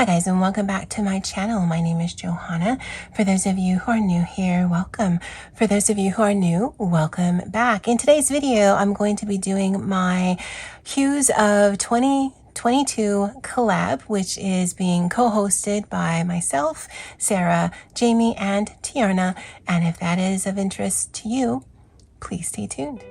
Hi guys, and welcome back to my channel. My name is Johanna. For those of you who are new here, welcome. For those of you who are new, welcome back. In today's video, I'm going to be doing my Hues of 2022 collab, which is being co-hosted by myself, Sara, Jamie, and Te-Arnna. And if that is of interest to you, please stay tuned.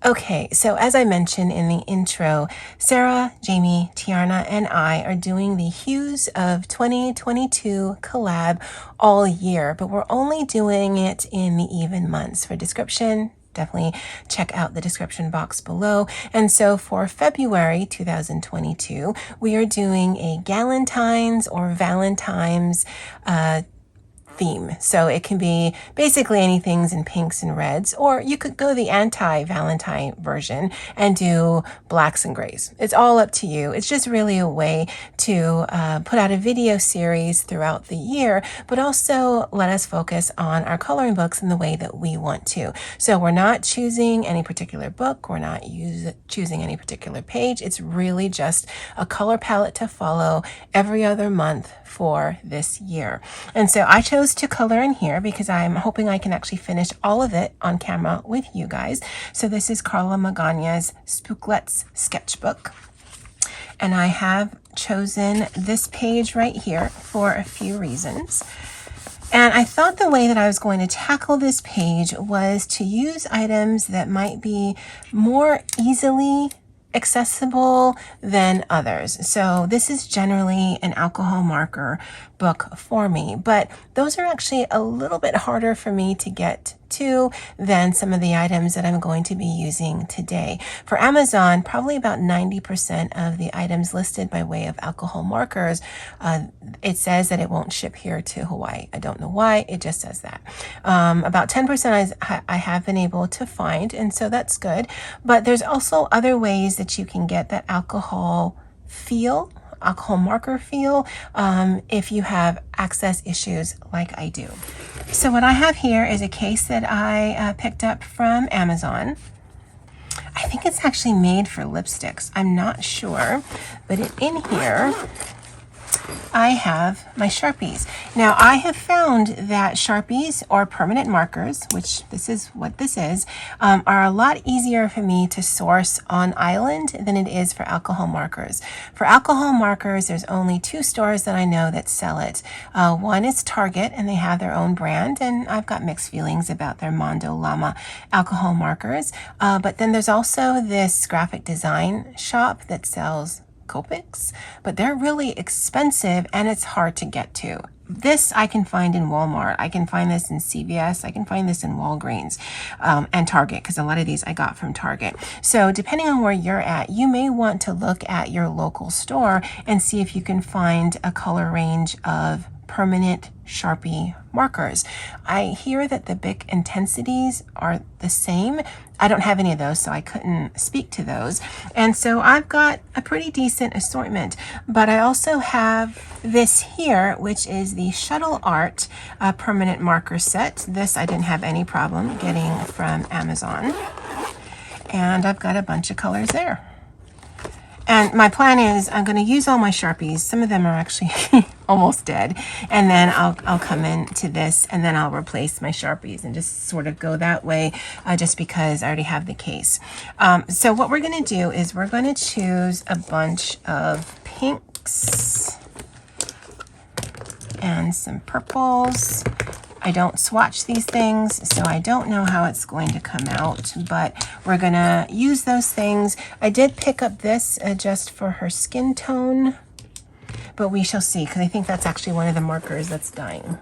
Okay, so as I mentioned in the intro, Sara, Jamie, Te-Arnna, and I are doing the Hues of 2022 collab all year, but we're only doing it in the even months. For description, definitely check out the description box below. And so for February 2022, we are doing a Galentines or Valentines theme. So it can be basically anything in pinks and reds, or you could go the anti-Valentine version and do blacks and grays. It's all up to you. It's just really a way to put out a video series throughout the year, but also let us focus on our coloring books in the way that we want to. So we're not choosing any particular book. We're not choosing any particular page. It's really just a color palette to follow every other month for this year. And so I chose to color in here because I'm hoping I can actually finish all of it on camera with you guys. So this is Carla Magana's Spooklets sketchbook. And I have chosen this page right here for a few reasons. And I thought the way that I was going to tackle this page was to use items that might be more easily accessible than others. So this is generally an alcohol marker book for me, but those are actually a little bit harder for me to get to than some of the items that I'm going to be using today. For Amazon, probably about 90% of the items listed by way of alcohol markers, it says that it won't ship here to Hawaii. I don't know why, it just says that. About 10% I have been able to find, and so that's good. But there's also other ways that you can get that alcohol marker feel if you have access issues like I do. So what I have here is a case that I picked up from Amazon. I think it's actually made for lipsticks. I'm not sure, but in here I have my Sharpies. Now I have found that Sharpies or permanent markers, which this is what this is, are a lot easier for me to source on island than it is for alcohol markers. For alcohol markers, there's only two stores that I know that sell it. One is Target, and they have their own brand, and I've got mixed feelings about their Mondo Llama alcohol markers. But then there's also this graphic design shop that sells Copics, but they're really expensive and it's hard to get to. This I can find in Walmart. I can find this in CVS. I can find this in Walgreens and Target, because a lot of these I got from Target. So depending on where you're at, you may want to look at your local store and see if you can find a color range of permanent Sharpie markers. I hear that the Bic intensities are the same. I don't have any of those, so I couldn't speak to those. And so I've got a pretty decent assortment, but I also have this here, which is the Shuttle Art permanent marker set. This I didn't have any problem getting from Amazon. And I've got a bunch of colors there. And my plan is I'm going to use all my Sharpies. Some of them are actually almost dead. And then I'll come into this and then I'll replace my Sharpies and just sort of go that way just because I already have the case. So what we're going to do is we're going to choose a bunch of pinks and some purples. I don't swatch these things, so I don't know how it's going to come out, but we're gonna use those things. I did pick up this just for her skin tone, but we shall see, because I think that's actually one of the markers that's dying.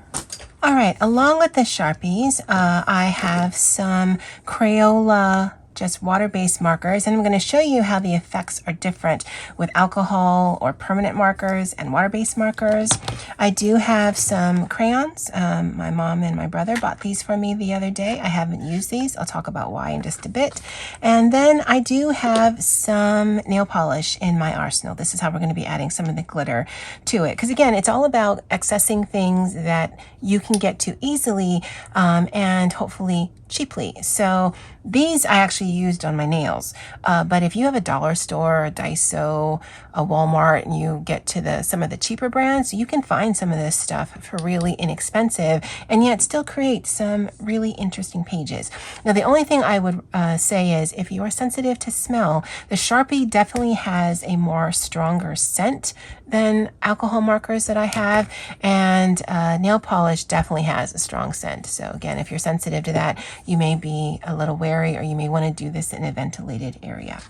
All right, along with the Sharpies, I have some Crayola just water-based markers, and I'm going to show you how the effects are different with alcohol or permanent markers and water-based markers. I do have some crayons. My mom and my brother bought these for me the other day. I haven't used these. I'll talk about why in just a bit. And then I do have some nail polish in my arsenal. This is how we're going to be adding some of the glitter to it. Because again, it's all about accessing things that you can get to easily and hopefully cheaply. So these I actually used on my nails, but if you have a dollar store, a Daiso, a Walmart, and you get to some of the cheaper brands, you can find some of this stuff for really inexpensive and yet still create some really interesting pages. Now the only thing I would say is if you are sensitive to smell, the Sharpie definitely has a more stronger scent than alcohol markers that I have, and nail polish definitely has a strong scent. So again, if you're sensitive to that, you may be a little wary, or you may want to do this in a ventilated area.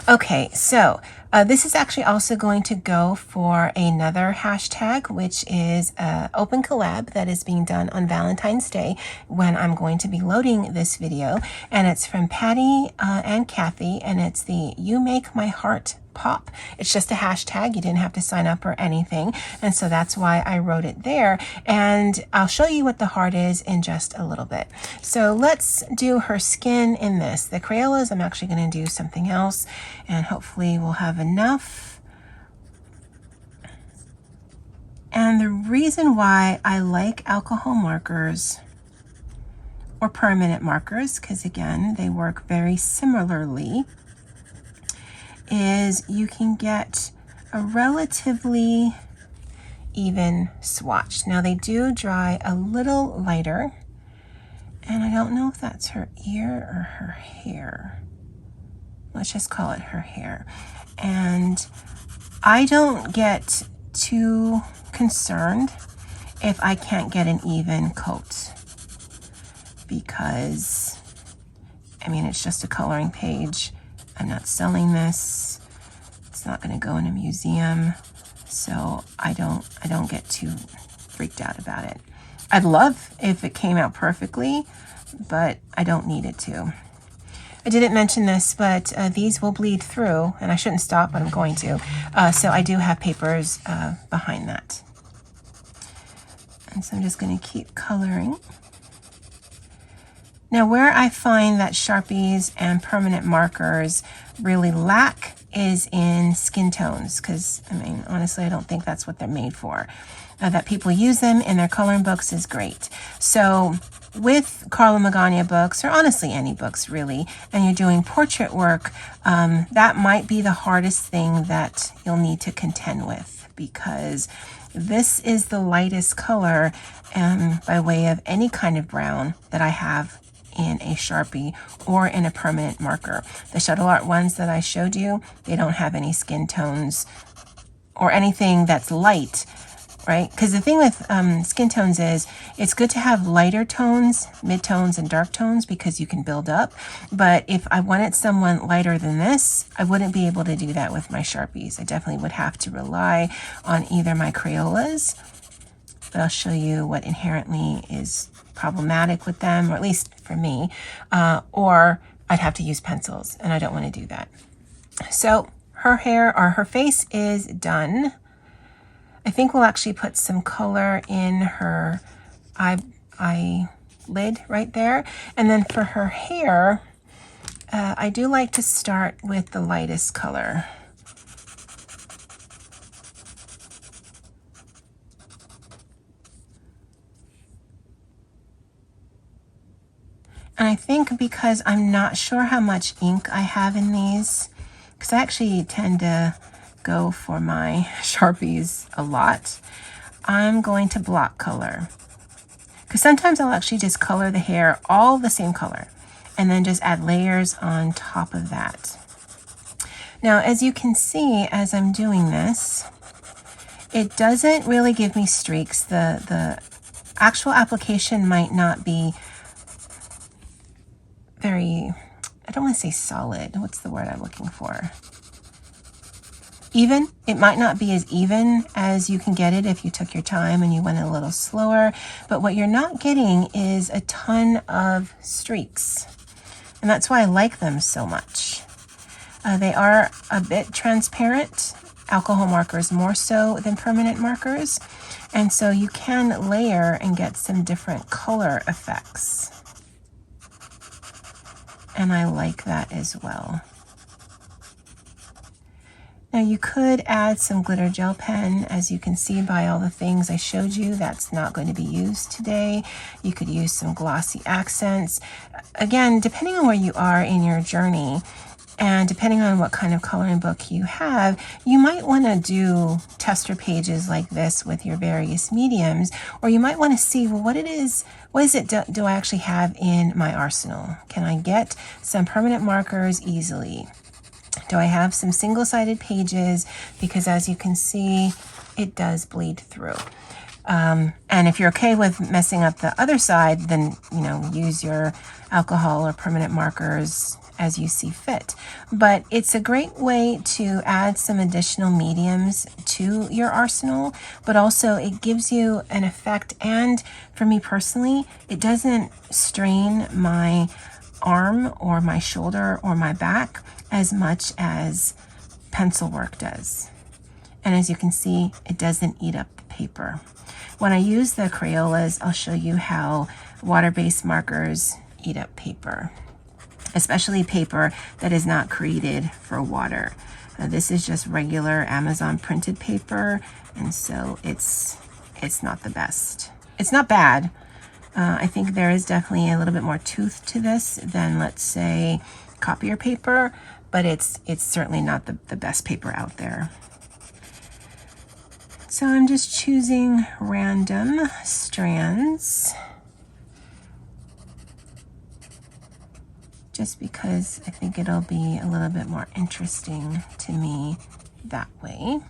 Okay, so this is actually also going to go for another hashtag, which is open collab that is being done on Valentine's Day when I'm going to be loading this video. And it's from Patty and Kathy, and it's the You Make My Heart Pop. It's just a hashtag. You didn't have to sign up or anything. And so that's why I wrote it there. And I'll show you what the heart is in just a little bit. So let's do her skin in this. The Crayolas, I'm actually going to do something else, and hopefully we'll have enough. And the reason why I like alcohol markers or permanent markers, because again, they work very similarly, is you can get a relatively even swatch. Now they do dry a little lighter, and I don't know if that's her ear or her hair. Let's just call it her hair. And I don't get too concerned if I can't get an even coat, because I mean, it's just a coloring page. I'm not selling this. It's not going to go in a museum, so I don't get too freaked out about it. I'd love if it came out perfectly, but I don't need it to. I didn't mention this, but these will bleed through, and I shouldn't stop, but I'm going to. So I do have papers behind that. And so I'm just going to keep coloring. Now, where I find that Sharpies and permanent markers really lack is in skin tones, because, I mean, honestly, I don't think that's what they're made for. That people use them in their coloring books is great. So with Carla Magana books, or honestly any books really, and you're doing portrait work, that might be the hardest thing that you'll need to contend with, because this is the lightest color by way of any kind of brown that I have in a Sharpie or in a permanent marker. The Shuttle Art ones that I showed you, they don't have any skin tones or anything that's light, right? Because the thing with skin tones is it's good to have lighter tones, mid-tones, and dark tones, because you can build up. But if I wanted someone lighter than this, I wouldn't be able to do that with my Sharpies. I definitely would have to rely on either my Crayolas, but I'll show you what inherently is problematic with them, or at least for me, or I'd have to use pencils, and I don't want to do that. So her hair, or her face, is done. I think we'll actually put some color in her eyelid right there. And then for her hair, I do like to start with the lightest color. And I think because I'm not sure how much ink I have in these, because I actually tend to go for my Sharpies a lot, I'm going to block color. Because sometimes I'll actually just color the hair all the same color and then just add layers on top of that. Now, as you can see, as I'm doing this, it doesn't really give me streaks. The actual application might not be very, I don't want to say solid. What's the word I'm looking for? Even. It might not be as even as you can get it if you took your time and you went a little slower. But what you're not getting is a ton of streaks. And that's why I like them so much. They are a bit transparent, alcohol markers more so than permanent markers. And so you can layer and get some different color effects. And I like that as well. Now you could add some glitter gel pen. As you can see by all the things I showed you, that's not going to be used today. You could use some glossy accents. Again, depending on where you are in your journey, and depending on what kind of coloring book you have, you might want to do tester pages like this with your various mediums, or you might want to see, well, what is it do I actually have in my arsenal? Can I get some permanent markers easily? Do I have some single-sided pages? Because as you can see, it does bleed through. And if you're okay with messing up the other side, then, you know, use your alcohol or permanent markers as you see fit. But it's a great way to add some additional mediums to your arsenal, but also it gives you an effect. And for me personally, it doesn't strain my arm or my shoulder or my back as much as pencil work does. And as you can see, it doesn't eat up the paper. When I use the Crayolas, I'll show you how water-based markers eat up paper, especially paper that is not created for water. This is just regular Amazon printed paper, and so it's not the best. It's not bad. I think there is definitely a little bit more tooth to this than, let's say, copier paper, but it's certainly not the best paper out there. So I'm just choosing random strands, just because I think it'll be a little bit more interesting to me that way.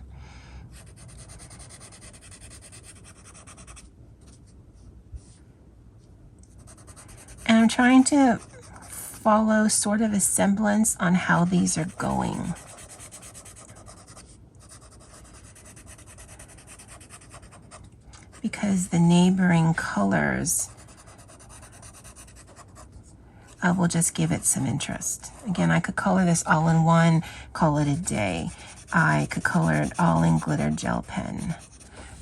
And I'm trying to follow sort of a semblance on how these are going. Because the neighboring colors will just give it some interest. Again, I could color this all in one, call it a day. I could color it all in glitter gel pen.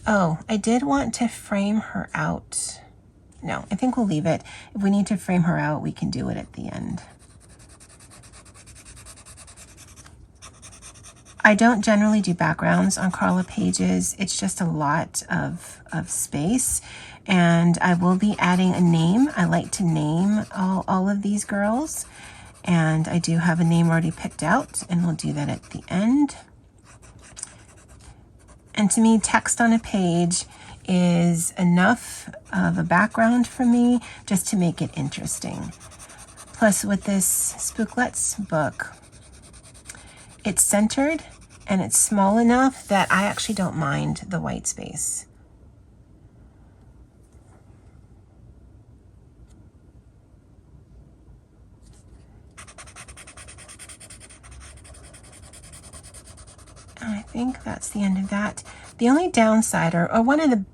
Oh, I did want to frame her out. No, I think we'll leave it. If we need to frame her out, we can do it at the end. I don't generally do backgrounds on Collab pages. It's just a lot of space. And I will be adding a name. I like to name all of these girls. And I do have a name already picked out, and we'll do that at the end. And to me, text on a page is enough of a background for me just to make it interesting. Plus, with this Spooklets book, it's centered and it's small enough that I actually don't mind the white space. And I think that's the end of that. The only downside, or one of the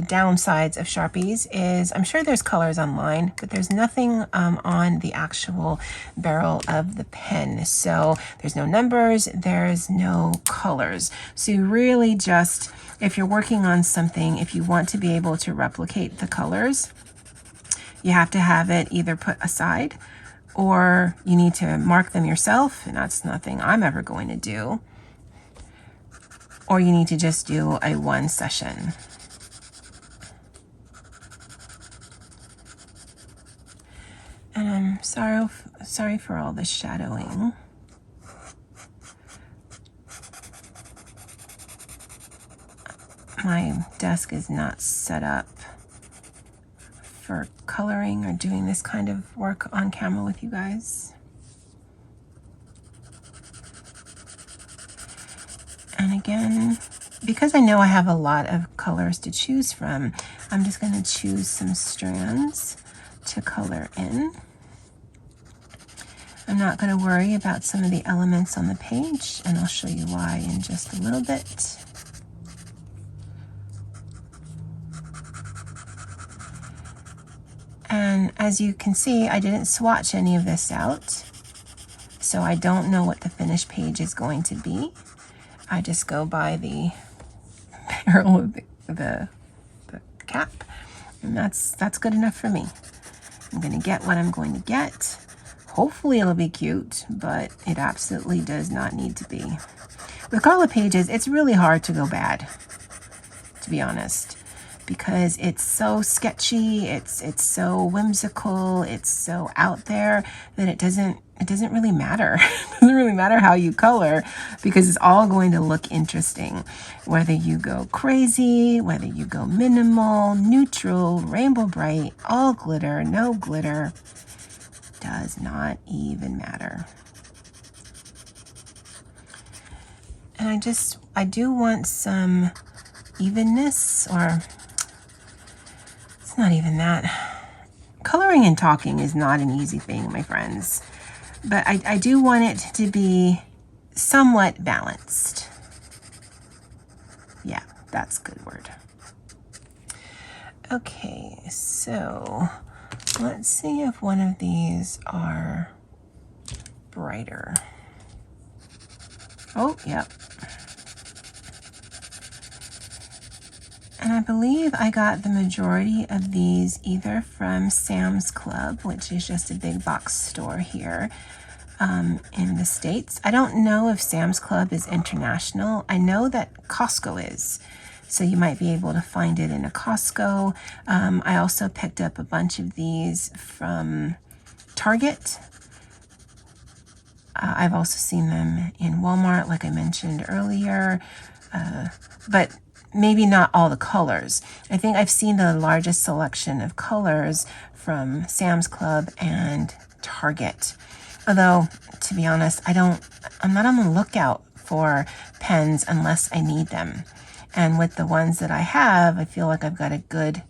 downsides of Sharpies is, I'm sure there's colors online, but there's nothing on the actual barrel of the pen. So there's no numbers, there's no colors. So you really just, if you're working on something, if you want to be able to replicate the colors, you have to have it either put aside or you need to mark them yourself, and that's nothing I'm ever going to do. Or you need to just do a one session. And I'm sorry for all the shadowing. My desk is not set up for coloring or doing this kind of work on camera with you guys. And again, because I know I have a lot of colors to choose from, I'm just going to choose some strands to color in. I'm not going to worry about some of the elements on the page, and I'll show you why in just a little bit. And as you can see, I didn't swatch any of this out, so I don't know what the finished page is going to be. I just go by the barrel of the cap, and that's good enough for me. I'm going to get what I'm going to get. Hopefully it'll be cute, but it absolutely does not need to be. With Collab pages, it's really hard to go bad, to be honest, because it's so sketchy, it's so whimsical, it's so out there that it doesn't really matter. It doesn't really matter how you color, because it's all going to look interesting. Whether you go crazy, whether you go minimal, neutral, rainbow bright, all glitter, no glitter, does not even matter. And I do want some evenness, or it's not even that. Coloring and talking is not an easy thing, my friends, but I do want it to be somewhat balanced. Yeah, that's a good word. Okay, so let's see if one of these are brighter. Oh, yep. And I believe I got the majority of these either from Sam's Club, which is just a big box store here in the States. I don't know if Sam's Club is international. I know that Costco is, so you might be able to find it in a Costco. I also picked up a bunch of these from Target. I've also seen them in Walmart, like I mentioned earlier, but maybe not all the colors. I think I've seen the largest selection of colors from Sam's Club and Target. Although, to be honest, I'm not on the lookout for pens unless I need them. And with the ones that I have, I feel like I've got a good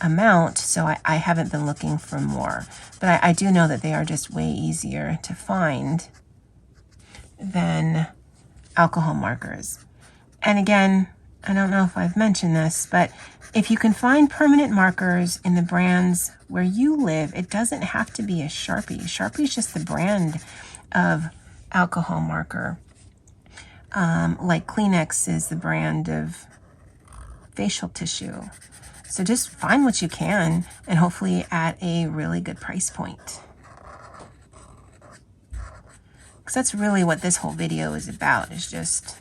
amount, so I haven't been looking for more. But I do know that they are just way easier to find than alcohol markers. And again, I don't know if I've mentioned this, but if you can find permanent markers in the brands where you live, it doesn't have to be a Sharpie. Sharpie is just the brand of alcohol marker. Like Kleenex is the brand of facial tissue. So just find what you can, and hopefully at a really good price point. Because that's really what this whole video is about, is just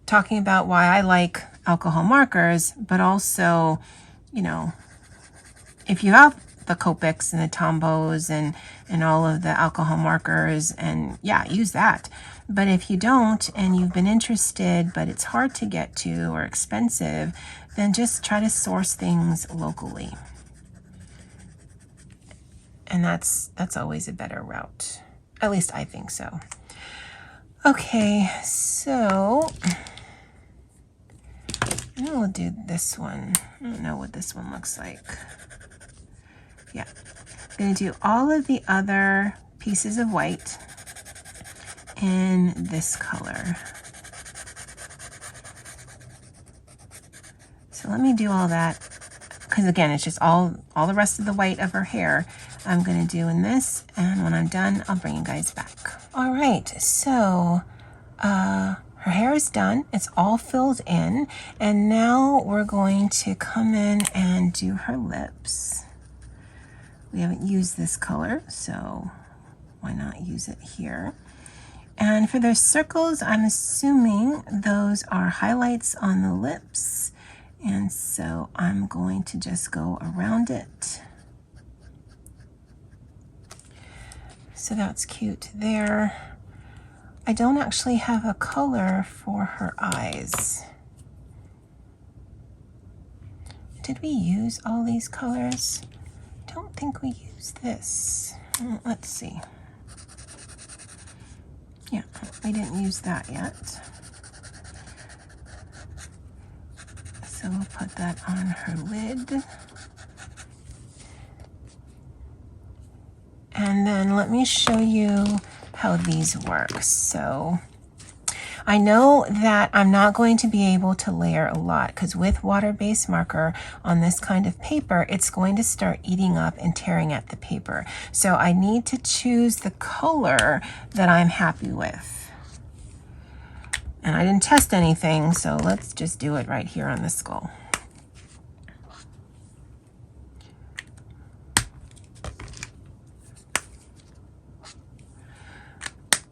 talking about why I like alcohol markers, but also, you know, if you have the Copics and the Tombos and all of the alcohol markers, and yeah, use that. But if you don't, and you've been interested, but it's hard to get to or expensive, then just try to source things locally. And that's always a better route. At least I think so. Okay, so we'll do this one. I don't know what this one looks like. Yeah, I'm going to do all of the other pieces of white in this color. So let me do all that, because again, it's just all the rest of the white of her hair I'm going to do in this, and when I'm done, I'll bring you guys back. All right, so her hair is done. It's all filled in, and now we're going to come in and do her lips. We haven't used this color, so why not use it here? And for those circles, I'm assuming those are highlights on the lips, and so I'm going to just go around it. So that's cute there. I don't actually have a color for her eyes. Did we use all these colors? I don't think we used this. Let's see. Yeah, we didn't use that yet. So we'll put that on her lid. And then let me show you how these work. So I know that I'm not going to be able to layer a lot because with water-based marker on this kind of paper, it's going to start eating up and tearing at the paper. So I need to choose the color that I'm happy with. And I didn't test anything, so let's just do it right here on the skull.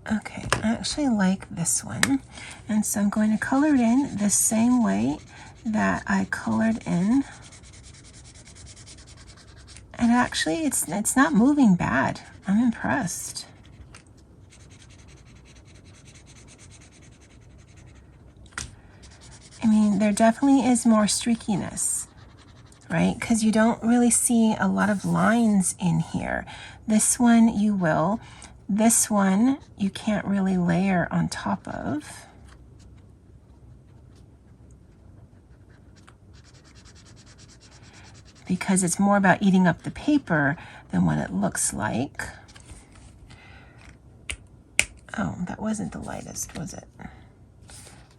Okay, I actually like this one. And so I'm going to color it in the same way that I colored in. And actually, it's not moving bad. I'm impressed. I mean, there definitely is more streakiness, right? Because you don't really see a lot of lines in here. This one you will. This one you can't really layer on top of. Because it's more about eating up the paper than what it looks like. Oh, that wasn't the lightest, was it?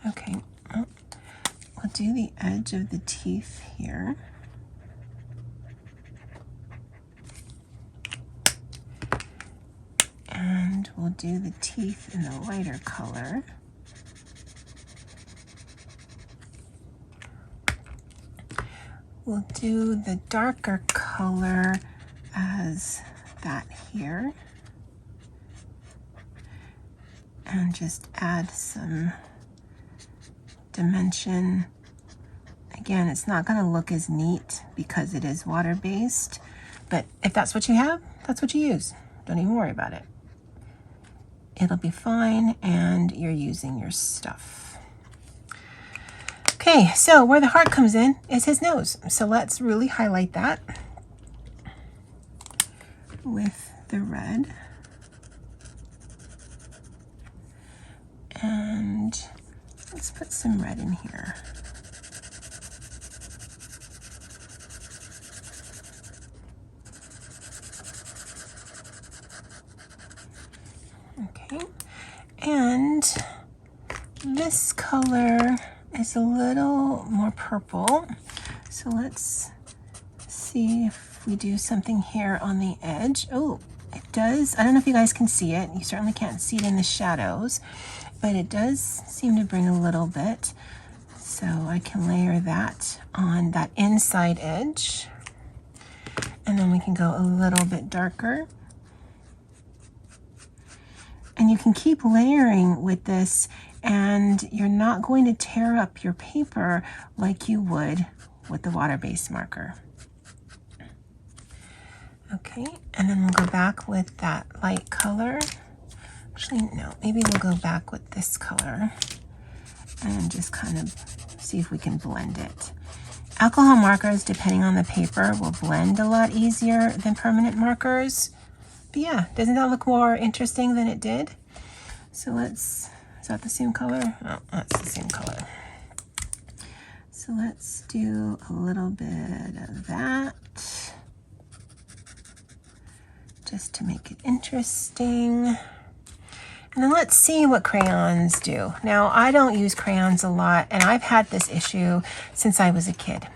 Okay, well, we'll do the edge of the teeth here. And we'll do the teeth in the lighter color. We'll do the darker color as that here. And just add some dimension. Again, it's not going to look as neat because it is water-based, but if that's what you have, that's what you use. Don't even worry about it. It'll be fine, and you're using your stuff. Okay, so where the heart comes in is his nose. So let's really highlight that with the red. And let's put some red in here. Okay, and this color is a little more purple. So let's see if we do something here on the edge. Oh, it does. I don't know if you guys can see it. You certainly can't see it in the shadows, but it does seem to bring a little bit. So I can layer that on that inside edge. And then we can go a little bit darker. And you can keep layering with this, and you're not going to tear up your paper like you would with the water-based marker. Okay, and then we'll go back with that light color. Actually, no, maybe we'll go back with this color and just kind of see if we can blend it. Alcohol markers, depending on the paper, will blend a lot easier than permanent markers. But yeah, doesn't that look more interesting than it did? So let's, is that the same color? Oh, that's the same color. So let's do a little bit of that, just to make it interesting. And then let's see what crayons do. Now, I don't use crayons a lot, and I've had this issue since I was a kid.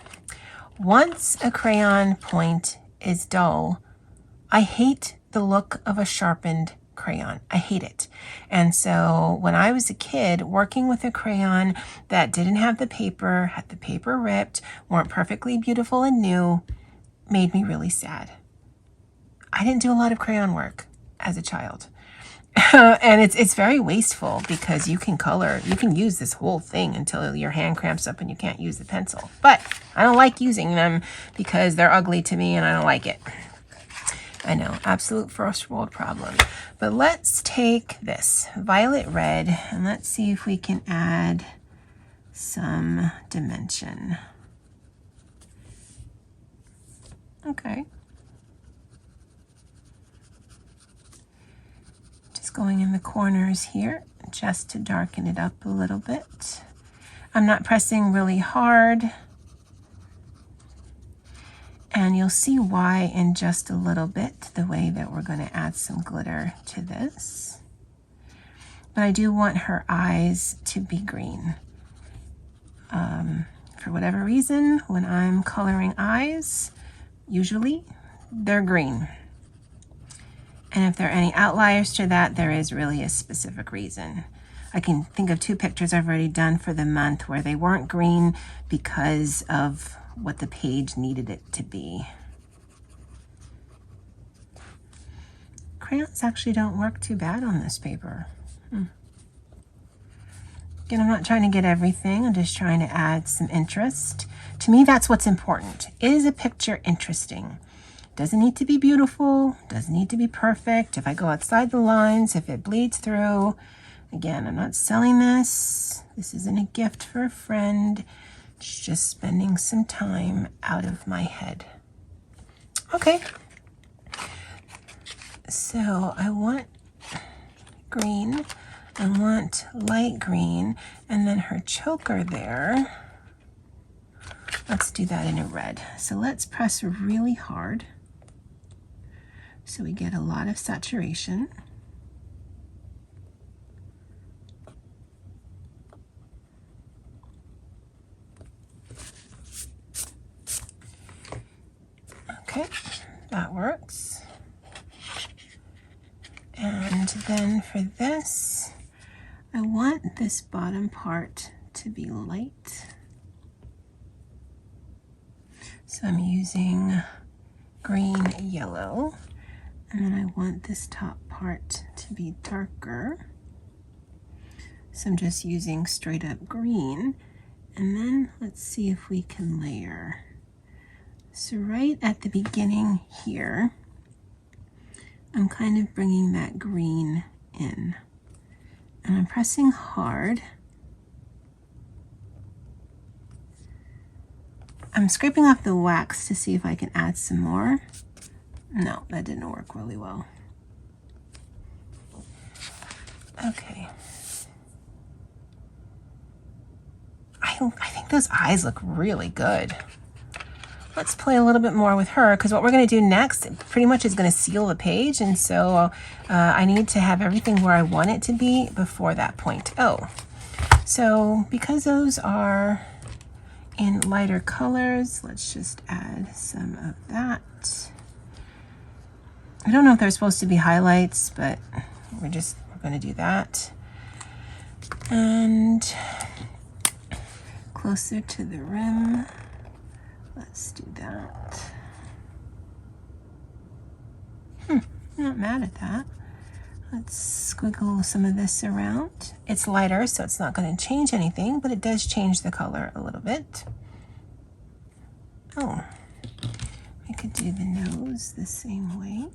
Once a crayon point is dull, I hate the look of a sharpened crayon. I hate it. And so when I was a kid, working with a crayon that didn't have the paper, had the paper ripped, weren't perfectly beautiful and new, made me really sad. I didn't do a lot of crayon work as a child. And it's very wasteful because you can color, you can use this whole thing until your hand cramps up and you can't use the pencil. But I don't like using them because they're ugly to me and I don't like it. I know, absolute first world problem. But let's take this violet red and let's see if we can add some dimension. Okay. Just going in the corners here just to darken it up a little bit. I'm not pressing really hard. And you'll see why in just a little bit, the way that we're going to add some glitter to this. but I do want her eyes to be green. For whatever reason, when I'm coloring eyes, usually they're green. And if there are any outliers to that, there is really a specific reason. I can think of 2 pictures I've already done for the month where they weren't green because of what the page needed it to be. Crayons actually don't work too bad on this paper. Again, I'm not trying to get everything. I'm just trying to add some interest. To me, that's what's important. Is a picture interesting? Doesn't need to be beautiful. Doesn't need to be perfect. If I go outside the lines, if it bleeds through. Again, I'm not selling this. This isn't a gift for a friend. It's just spending some time out of my head. Okay. So I want green. I want light green, and then her choker there, let's do that in a red. So let's press really hard so we get a lot of saturation. Okay, that works. And then for this, I want this bottom part to be light. So I'm using green, yellow, and then I want this top part to be darker. So I'm just using straight up green, and then let's see if we can layer. So right at the beginning here, I'm kind of bringing that green in. And I'm pressing hard. I'm scraping off the wax to see if I can add some more. No, that didn't work really well. Okay. I think those eyes look really good. Let's play a little bit more with her, because what we're going to do next pretty much is going to seal the page, and so I need to have everything where I want it to be before that point. Oh, so because those are in lighter colors, let's just add some of that. I don't know if they're supposed to be highlights, but we're going to do that. And closer to the rim. Let's do that. I'm not mad at that. Let's squiggle some of this around. It's lighter, so it's not going to change anything, but it does change the color a little bit. Oh, I could do the nose the same way.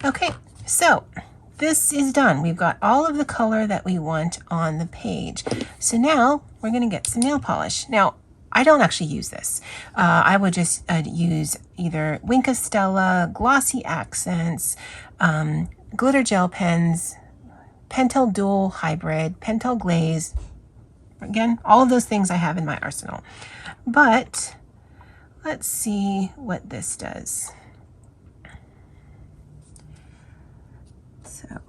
Okay, so this is done. We've got all of the color that we want on the page. So now we're going to get some nail polish. Now, I don't actually use this. I would just use either Wink of Stella, Glossy Accents, glitter gel pens, Pentel Dual Hybrid, Pentel Glaze. Again, all of those things I have in my arsenal. But let's see what this does. So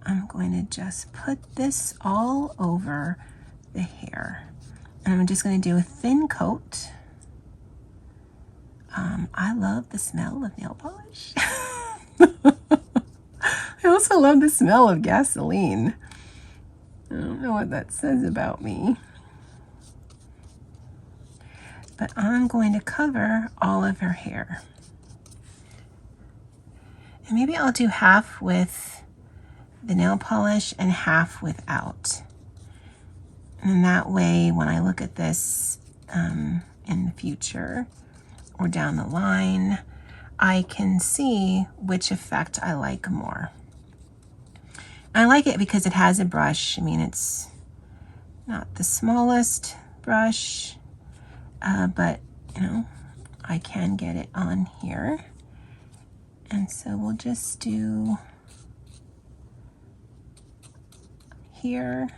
I'm going to just put this all over the hair. And I'm just going to do a thin coat. I love the smell of nail polish. I also love the smell of gasoline. I don't know what that says about me. But I'm going to cover all of her hair. And maybe I'll do half with the nail polish and half without. And that way, when I look at this in the future or down the line, I can see which effect I like more. I like it because it has a brush. I mean, it's not the smallest brush, but you know, I can get it on here. And so we'll just do here.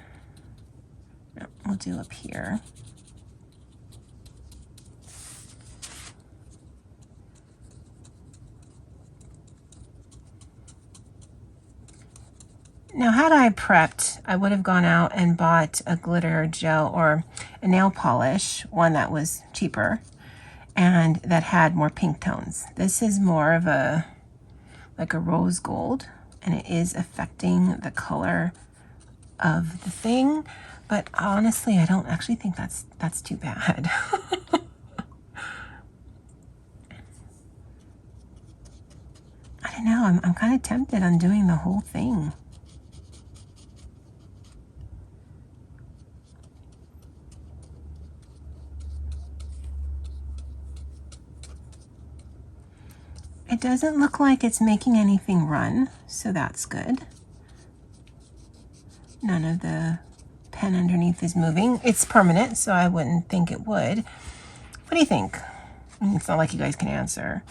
No, we'll do up here. Now, had I prepped, I would have gone out and bought a glitter gel or a nail polish, one that was cheaper and that had more pink tones. This is more of a, like a rose gold, and it is affecting the color of the thing. But honestly, I don't actually think that's too bad. I don't know, I'm kind of tempted on doing the whole thing. It doesn't look like it's making anything run, so that's good. None of the pen underneath is moving. It's permanent, so I wouldn't think it would. What do you think? It's not like you guys can answer.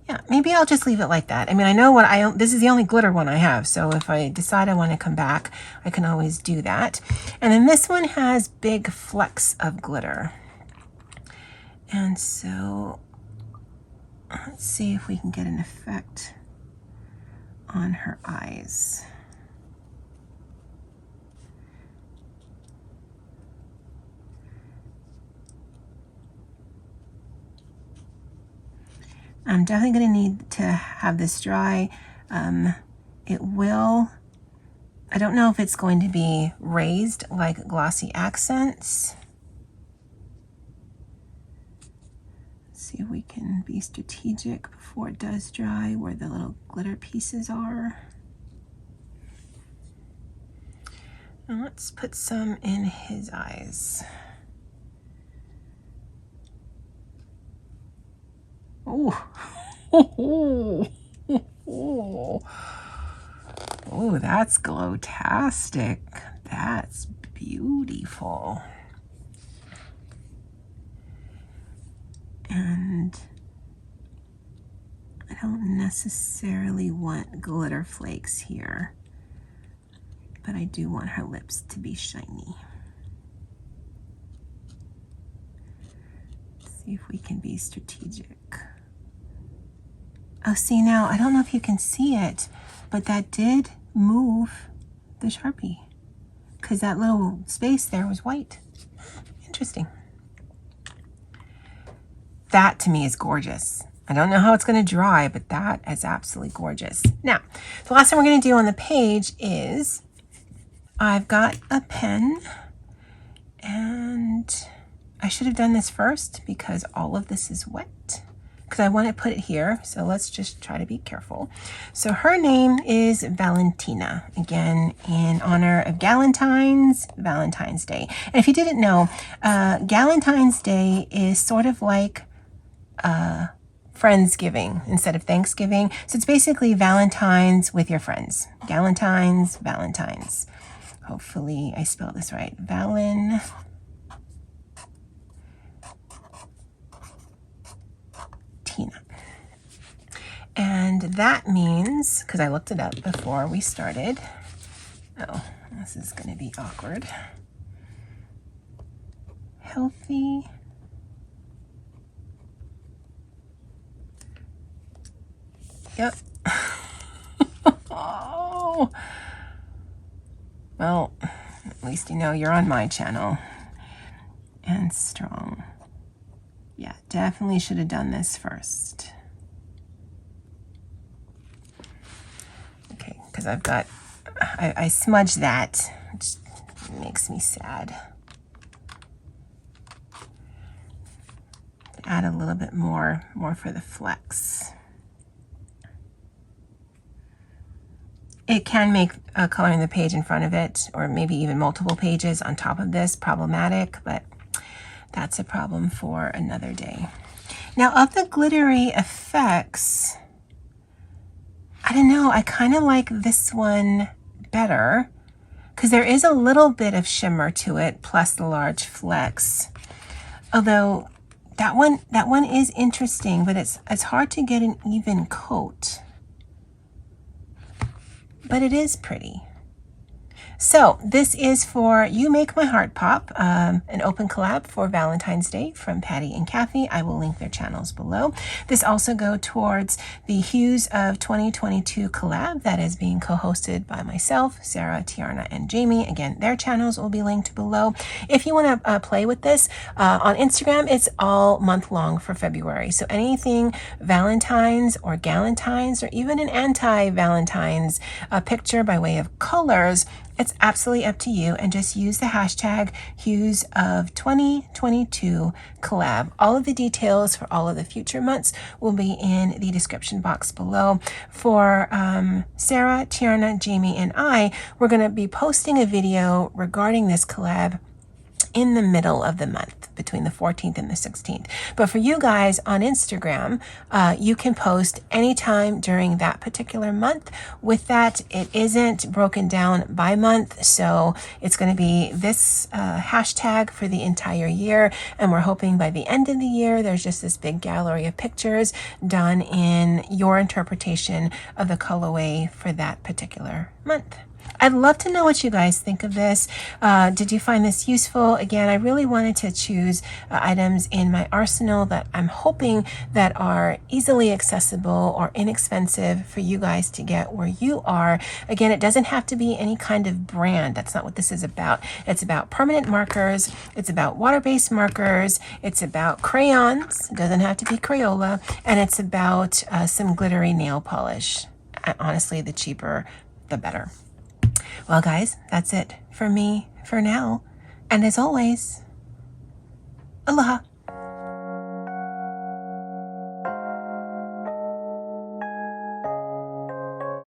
Yeah, maybe I'll just leave it like that. I mean, I know what this is the only glitter one I have, so if I decide I want to come back, I can always do that. And then this one has big flecks of glitter. And so let's see if we can get an effect on her eyes. I'm definitely going to need to have this dry. It will, I don't know if it's going to be raised like glossy accents. Let's see if we can be strategic before it does dry where the little glitter pieces are. And let's put some in his eyes. Oh, oh, that's glow-tastic. That's beautiful. And I don't necessarily want glitter flakes here, but I do want her lips to be shiny. Let's see if we can be strategic. Oh, see now, I don't know if you can see it, but that did move the Sharpie because that little space there was white. Interesting. That to me is gorgeous. I don't know how it's going to dry, but that is absolutely gorgeous. Now, the last thing we're going to do on the page is I've got a pen, and I should have done this first because all of this is wet. Because I want to put it here, so let's just try to be careful. So her name is Valentina, again in honor of Galentines, Valentine's Day. And if you didn't know, Galentine's Day is sort of like Friendsgiving instead of Thanksgiving. So it's basically Valentine's with your friends. Galentines, Valentines. Hopefully I spelled this right. Valentina. And that means, because I looked it up before we started. Oh, this is going to be awkward. Healthy. Yep. Oh. Well, at least you know you're on my channel. And strong. Yeah, definitely should have done this first. Okay, because I've got, I smudged that, which makes me sad. Add a little bit more for the flecks. It can make coloring the page in front of it, or maybe even multiple pages on top of this, problematic, but that's a problem for another day. Now, of the glittery effects, I don't know, I kind of like this one better because there is a little bit of shimmer to it, plus the large flecks. Although that one is interesting, but it's hard to get an even coat. But it is pretty. So this is for You Make My Heart Pop, an open collab for Valentine's Day from Patty and Kathy. I will link their channels below. This also goes towards the Hues of 2022 collab that is being co-hosted by myself, Sara, Te-Arnna, and Jamie. Again, their channels will be linked below. If you want to play with this, on Instagram, it's all month long for February. So anything Valentines or Galentines or even an Anti-Valentines picture by way of colors, it's absolutely up to you, and just use the hashtag Hues of 2022 collab. All of the details for all of the future months will be in the description box below. For Sara, Te-Arnna, Jamie, and I, we're going to be posting a video regarding this collab in the middle of the month, between the 14th and the 16th. But for you guys on Instagram, you can post anytime during that particular month. With that, it isn't broken down by month, so it's going to be this hashtag for the entire year, and we're hoping by the end of the year there's just this big gallery of pictures done in your interpretation of the colorway for that particular month. I'd love to know what you guys think of this. Did you find this useful? Again, I really wanted to choose items in my arsenal that I'm hoping that are easily accessible or inexpensive for you guys to get where you are. Again, it doesn't have to be any kind of brand. That's not what this is about. It's about permanent markers. It's about water-based markers. It's about crayons. It doesn't have to be Crayola. And it's about some glittery nail polish. Honestly, the cheaper, the better. Well, guys, that's it for me for now. And as always, aloha.